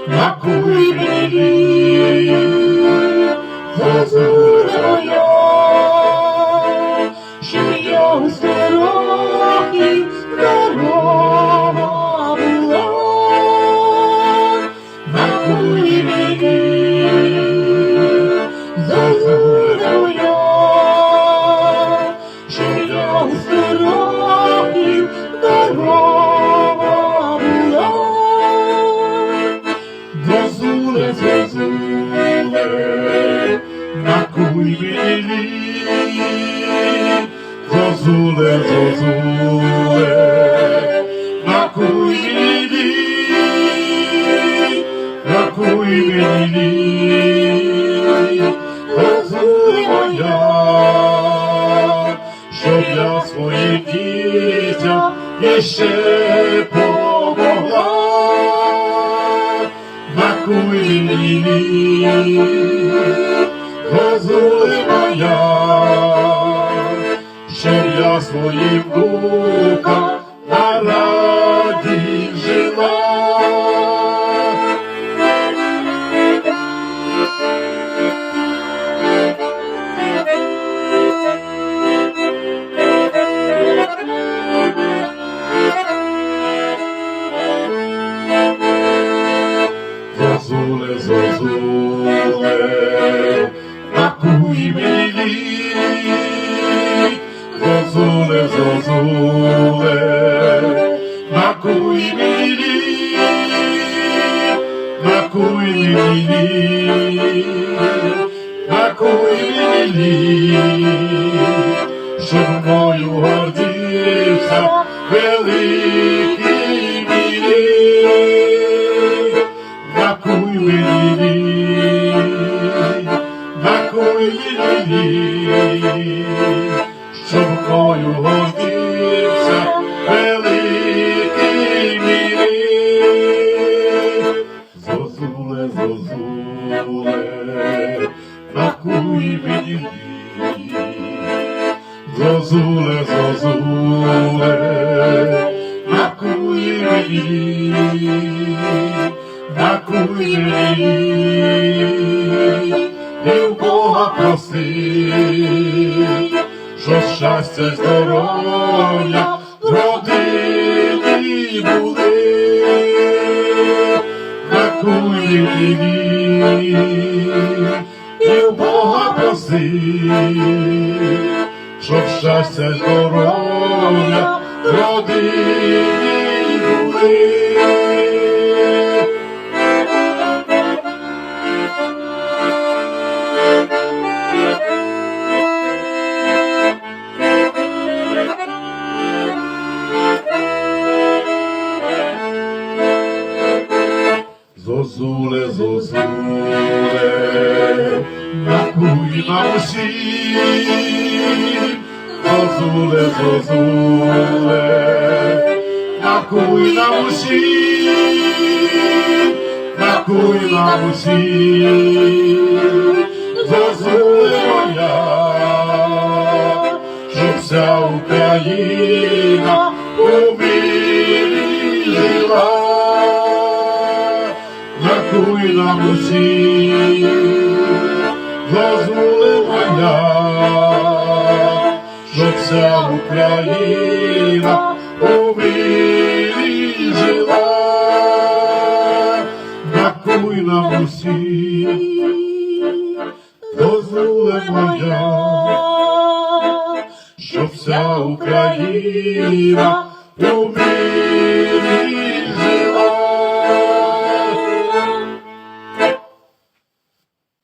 накуй мені зозуля моя, щоб я 100 років здорова була. Накуй мені зозуля моя, щоб я 100 років здорова була. Зозуле, зозуле, накуй мені, зозуле, зозуле, накуй мені, накуй мені, зозуле моя, щоб я своїм дітям іще помогла. Накуй мені, зозуле моя, щоб я своїм внукам на раді жила. Зозуле, зозуле, накуй мені, зозуле, зозуле, накуй мені, накуй мені, накуй мені, щоб мною гордився великий мій. Накуй мені, накуй мені, щоб мною гордився великий мій. Зозуле, зозуле, накуй мені, зозуле, зозуле, накуй мені, накуй мені, і в Бога проси, що щастя й здоров'я в родині були. Накуй мені, і в Бога проси, щоб щастя й здоров'я в родині були. Зозуле, зозуле, накуй нам усім, зозуле, зозуле, накуй нам усім, накуй нам усім, зозуле моя, щоб вся Україна у мирі жила. Накуй нам усім, зозуле моя, щоб вся Україна у мирі жила. Накуй нам усім, зозуле моя, щоб вся Україна у мирі